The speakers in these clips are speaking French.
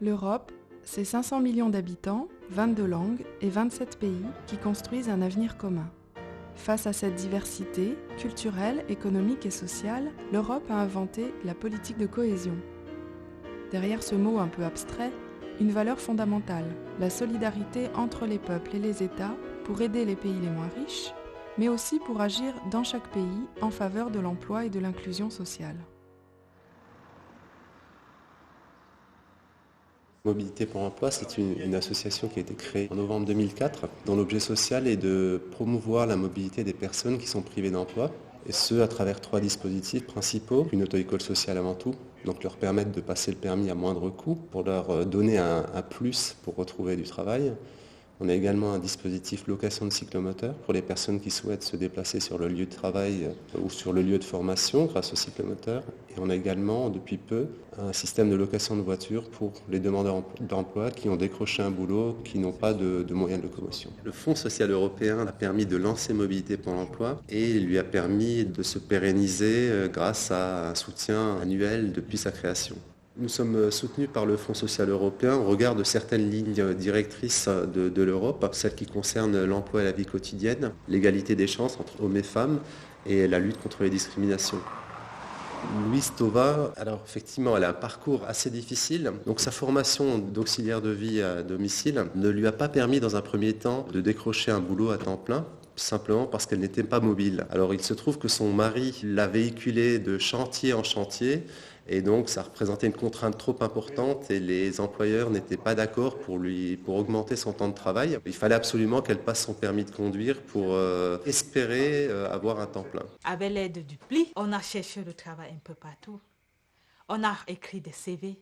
L'Europe, c'est 500 millions d'habitants, 22 langues et 27 pays qui construisent un avenir commun. Face à cette diversité culturelle, économique et sociale, l'Europe a inventé la politique de cohésion. Derrière ce mot un peu abstrait, une valeur fondamentale, la solidarité entre les peuples et les États pour aider les pays les moins riches, mais aussi pour agir dans chaque pays en faveur de l'emploi et de l'inclusion sociale. Mobilité pour l'emploi, c'est une association qui a été créée en novembre 2004, dont l'objet social est de promouvoir la mobilité des personnes qui sont privées d'emploi, et ce à travers 3 dispositifs principaux. Une auto-école sociale avant tout, donc leur permettre de passer le permis à moindre coût, pour leur donner un plus pour retrouver du travail. On a également un dispositif location de cyclomoteurs pour les personnes qui souhaitent se déplacer sur le lieu de travail ou sur le lieu de formation grâce au cyclomoteur. Et on a également, depuis peu, un système de location de voitures pour les demandeurs d'emploi qui ont décroché un boulot, qui n'ont pas de moyens de locomotion. Le Fonds social européen a permis de lancer Mobilité pour l'emploi et lui a permis de se pérenniser grâce à un soutien annuel depuis sa création. Nous sommes soutenus par le Fonds social européen au regard de certaines lignes directrices de l'Europe, celles qui concernent l'emploi et la vie quotidienne, l'égalité des chances entre hommes et femmes et la lutte contre les discriminations. Louise Tova, alors effectivement, elle a un parcours assez difficile. Donc sa formation d'auxiliaire de vie à domicile ne lui a pas permis dans un premier temps de décrocher un boulot à temps plein, simplement parce qu'elle n'était pas mobile. Alors il se trouve que son mari l'a véhiculée de chantier en chantier et donc ça représentait une contrainte trop importante et les employeurs n'étaient pas d'accord pour augmenter son temps de travail. Il fallait absolument qu'elle passe son permis de conduire pour espérer avoir un temps plein. Avec l'aide du PLI, on a cherché le travail un peu partout. On a écrit des CV,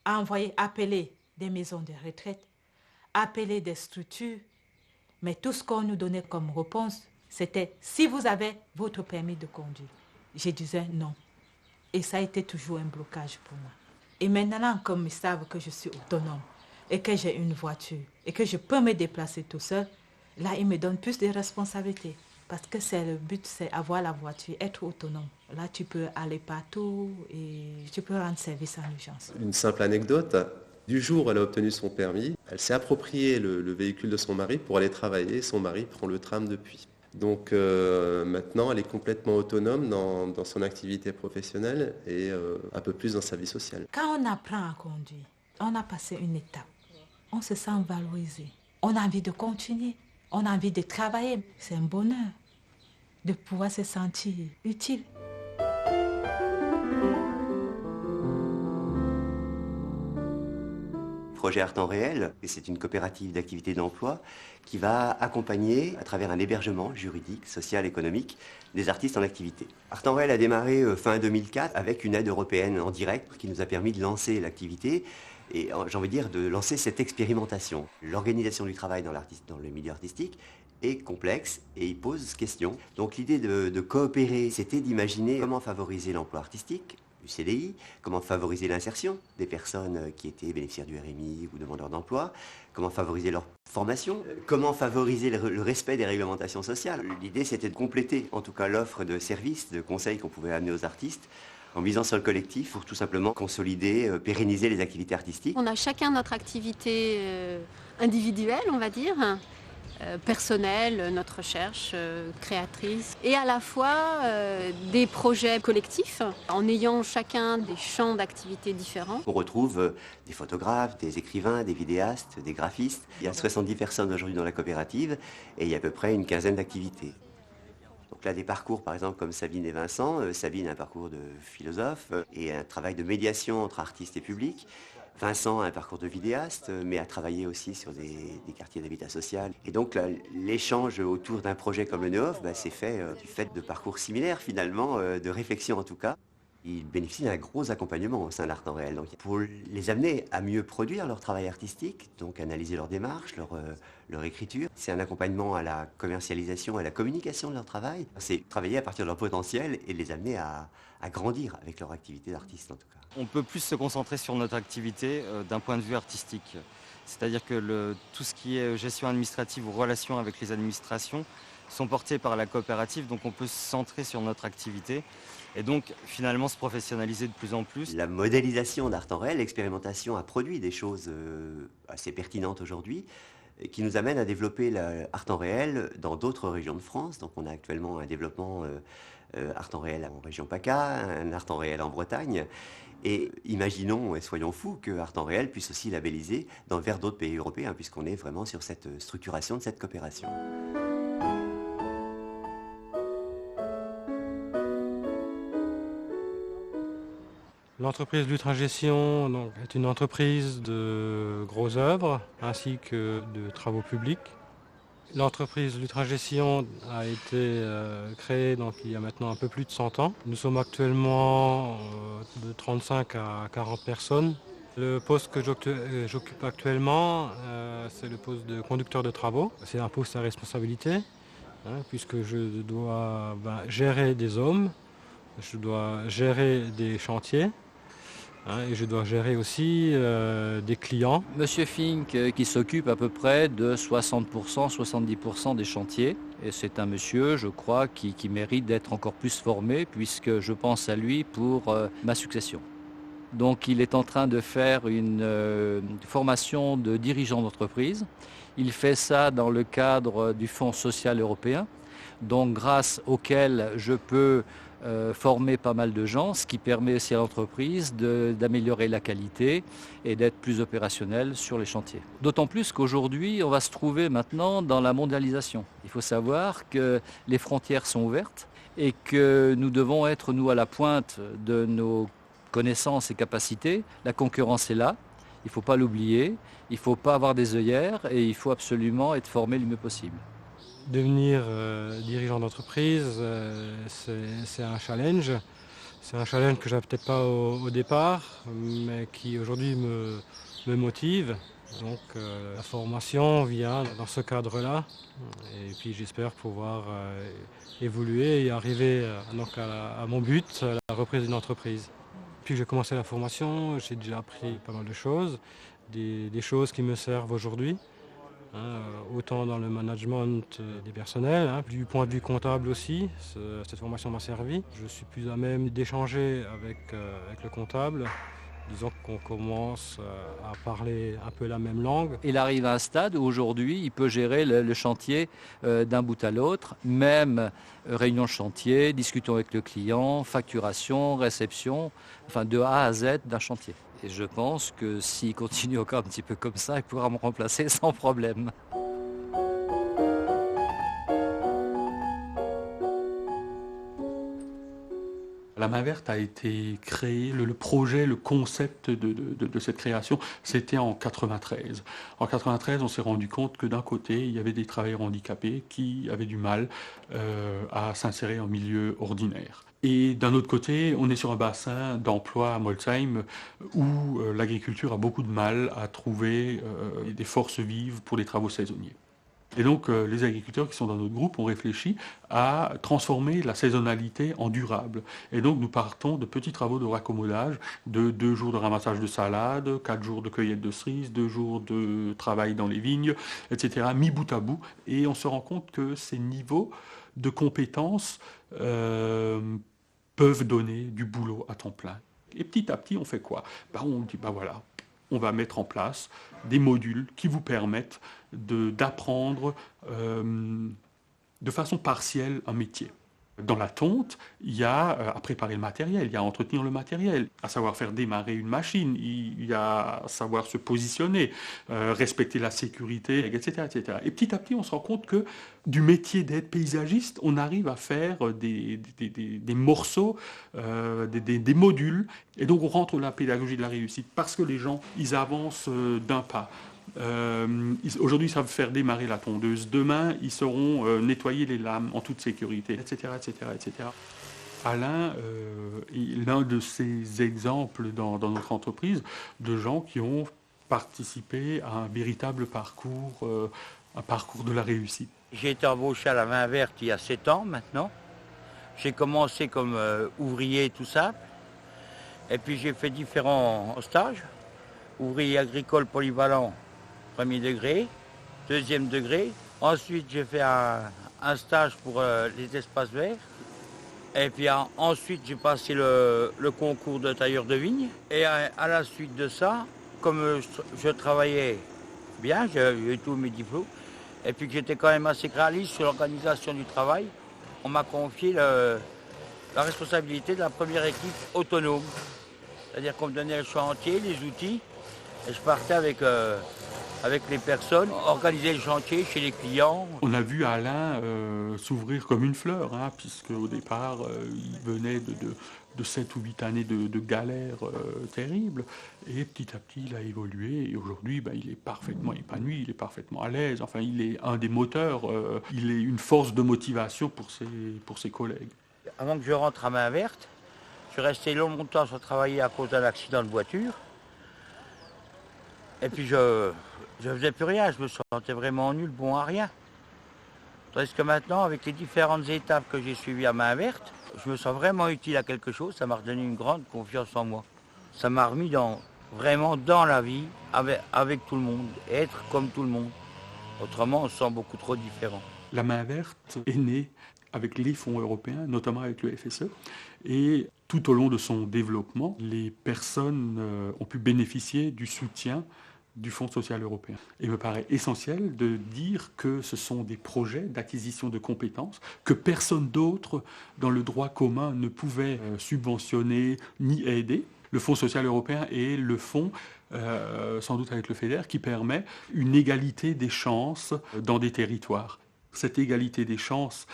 envoyé, appelé des maisons de retraite, appelé des structures. Mais tout ce qu'on nous donnait comme réponse, c'était « si vous avez votre permis de conduire ». Je disais non. Et ça a été toujours un blocage pour moi. Et maintenant, comme ils savent que je suis autonome et que j'ai une voiture et que je peux me déplacer tout seul, là, ils me donnent plus de responsabilités. Parce que c'est le but, c'est avoir la voiture, être autonome. Là, tu peux aller partout et tu peux rendre service en urgence. Une simple anecdote. Du jour où elle a obtenu son permis, elle s'est approprié le véhicule de son mari pour aller travailler. Son mari prend le tram depuis. Donc maintenant, elle est complètement autonome dans son activité professionnelle et un peu plus dans sa vie sociale. Quand on apprend à conduire, on a passé une étape. On se sent valorisé. On a envie de continuer. On a envie de travailler. C'est un bonheur de pouvoir se sentir utile. Projet Art Temps Réel, et c'est une coopérative d'activité d'emploi qui va accompagner, à travers un hébergement juridique, social, économique, des artistes en activité. Art Temps Réel a démarré fin 2004 avec une aide européenne en direct qui nous a permis de lancer l'activité et j'ai envie de dire de lancer cette expérimentation. L'organisation du travail dans le milieu artistique est complexe et il pose question. Donc l'idée de coopérer, c'était d'imaginer comment favoriser l'emploi artistique, du CDI, comment favoriser l'insertion des personnes qui étaient bénéficiaires du RMI ou demandeurs d'emploi, comment favoriser leur formation, comment favoriser le respect des réglementations sociales. L'idée, c'était de compléter, en tout cas, l'offre de services, de conseils qu'on pouvait amener aux artistes, en misant sur le collectif pour tout simplement consolider, pérenniser les activités artistiques. On a chacun notre activité individuelle, on va dire, personnelle, notre recherche créatrice, et à la fois des projets collectifs, en ayant chacun des champs d'activité différents. On retrouve des photographes, des écrivains, des vidéastes, des graphistes. Il y a 70 personnes aujourd'hui dans la coopérative et il y a à peu près une quinzaine d'activités. Donc là, des parcours, par exemple, comme Sabine et Vincent. Sabine a un parcours de philosophe et un travail de médiation entre artistes et public. Vincent a un parcours de vidéaste, mais a travaillé aussi sur des quartiers d'habitat social. Et donc là, l'échange autour d'un projet comme le Neof, c'est fait du fait de parcours similaires finalement, de réflexion en tout cas. Ils bénéficient d'un gros accompagnement au sein de l'Art Temps Réel. Donc, pour les amener à mieux produire leur travail artistique, donc analyser leur démarche, leur écriture. C'est un accompagnement à la commercialisation, à la communication de leur travail. C'est travailler à partir de leur potentiel et les amener à grandir avec leur activité d'artiste en tout cas. On peut plus se concentrer sur notre activité d'un point de vue artistique. C'est-à-dire que tout ce qui est gestion administrative ou relations avec les administrations sont portés par la coopérative, donc on peut se centrer sur notre activité et donc finalement se professionnaliser de plus en plus. La modélisation d'art en réel, l'expérimentation a produit des choses assez pertinentes aujourd'hui, qui nous amènent à développer l'art en réel dans d'autres régions de France. Donc on a actuellement un développement art en réel en région PACA, un art en réel en Bretagne. Et imaginons, et soyons fous, que art en réel puisse aussi labelliser vers d'autres pays européens, puisqu'on est vraiment sur cette structuration de cette coopération. L'entreprise Lutre-Gestion est une entreprise de grosses œuvres ainsi que de travaux publics. L'entreprise Lutre-Gestion a été créée il y a maintenant un peu plus de 100 ans. Nous sommes actuellement de 35 à 40 personnes. Le poste que j'occupe actuellement, c'est le poste de conducteur de travaux. C'est un poste à responsabilité, puisque je dois gérer des hommes, je dois gérer des chantiers. Et je dois gérer aussi des clients. Monsieur Fink qui s'occupe à peu près de 60%, 70% des chantiers. Et c'est un monsieur, je crois, qui mérite d'être encore plus formé puisque je pense à lui pour ma succession. Donc il est en train de faire une formation de dirigeant d'entreprise. Il fait ça dans le cadre du Fonds social européen, donc grâce auquel je peux former pas mal de gens, ce qui permet aussi à l'entreprise d'améliorer la qualité et d'être plus opérationnel sur les chantiers. D'autant plus qu'aujourd'hui, on va se trouver maintenant dans la mondialisation. Il faut savoir que les frontières sont ouvertes et que nous devons être, nous, à la pointe de nos connaissances et capacités. La concurrence est là, il ne faut pas l'oublier, il ne faut pas avoir des œillères et il faut absolument être formé le mieux possible. Devenir dirigeant d'entreprise, c'est un challenge. C'est un challenge que je n'avais peut-être pas au départ, mais qui aujourd'hui me motive. Donc la formation vient dans ce cadre-là. Et puis j'espère pouvoir évoluer et arriver à mon but, la reprise d'une entreprise. Depuis que j'ai commencé la formation, j'ai déjà appris pas mal de choses, des choses qui me servent aujourd'hui. Autant dans le management des personnels, du point de vue comptable aussi, cette formation m'a servi. Je suis plus à même d'échanger avec le comptable. Disons qu'on commence à parler un peu la même langue. Il arrive à un stade où aujourd'hui il peut gérer le chantier d'un bout à l'autre, même réunion de chantier, discutons avec le client, facturation, réception, enfin de A à Z d'un chantier. Et je pense que s'il continue encore un petit peu comme ça, il pourra me remplacer sans problème. La main verte a été créée, le projet, le concept de cette création, c'était en 93. En 93, on s'est rendu compte que d'un côté, il y avait des travailleurs handicapés qui avaient du mal à s'insérer en milieu ordinaire. Et d'un autre côté, on est sur un bassin d'emploi à Molsheim où l'agriculture a beaucoup de mal à trouver des forces vives pour les travaux saisonniers. Et donc les agriculteurs qui sont dans notre groupe ont réfléchi à transformer la saisonnalité en durable. Et donc nous partons de petits travaux de raccommodage, de 2 jours de ramassage de salade, 4 jours de cueillette de cerises, 2 jours de travail dans les vignes, etc., mis bout à bout. Et on se rend compte que ces niveaux de compétences peuvent donner du boulot à temps plein. Et petit à petit, on fait quoi ? On dit, voilà, on va mettre en place des modules qui vous permettent d'apprendre de façon partielle un métier. Dans la tonte, il y a à préparer le matériel, il y a à entretenir le matériel, à savoir faire démarrer une machine, il y a à savoir se positionner, respecter la sécurité, etc., etc. Et petit à petit, on se rend compte que du métier d'être paysagiste, on arrive à faire des morceaux, des modules. Et donc, on rentre dans la pédagogie de la réussite parce que les gens, ils avancent d'un pas. Aujourd'hui, ils savent faire démarrer la tondeuse. Demain, ils sauront nettoyer les lames en toute sécurité, etc., etc., etc. Alain est l'un de ces exemples dans notre entreprise de gens qui ont participé à un véritable parcours, un parcours de la réussite. J'ai été embauché à la main verte il y a 7 ans maintenant. J'ai commencé comme ouvrier tout simple. Et puis j'ai fait différents stages. Ouvrier agricole polyvalent, premier degré, deuxième degré. Ensuite, j'ai fait un stage pour les espaces verts. Et puis ensuite, j'ai passé le concours de tailleur de vigne. Et à la suite de ça, comme je travaillais bien, j'ai eu tous mes diplômes, et puis que j'étais quand même assez réaliste sur l'organisation du travail, on m'a confié la responsabilité de la première équipe autonome. C'est-à-dire qu'on me donnait le chantier, les outils, et je partais avec les personnes, organiser le chantier chez les clients. On a vu Alain s'ouvrir comme une fleur, hein, puisque au départ, il venait de 7 ou 8 années de galères terribles, et petit à petit, il a évolué, et aujourd'hui, il est parfaitement épanoui, il est parfaitement à l'aise, enfin, il est un des moteurs, il est une force de motivation pour ses collègues. Avant que je rentre à main verte, je suis resté longtemps sans travailler à cause d'un accident de voiture. Et puis je faisais plus rien, je me sentais vraiment nul, bon à rien. Tandis que maintenant, avec les différentes étapes que j'ai suivies à main verte, je me sens vraiment utile à quelque chose, ça m'a redonné une grande confiance en moi. Ça m'a remis vraiment dans la vie, avec tout le monde, être comme tout le monde. Autrement, on se sent beaucoup trop différent. La main verte est née avec les fonds européens, notamment avec le FSE, et tout au long de son développement, les personnes ont pu bénéficier du soutien du Fonds social européen. Il me paraît essentiel de dire que ce sont des projets d'acquisition de compétences que personne d'autre dans le droit commun ne pouvait subventionner ni aider. Le Fonds social européen est le fonds, sans doute avec le FEDER, qui permet une égalité des chances dans des territoires. Cette égalité des chances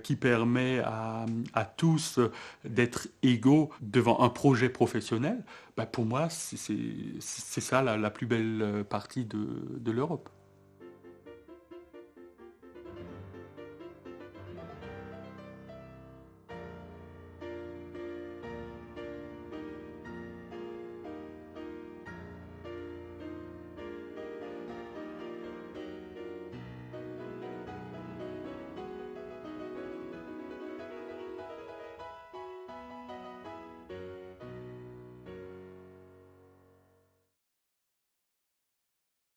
qui permet à tous d'être égaux devant un projet professionnel, pour moi, c'est ça la plus belle partie de l'Europe.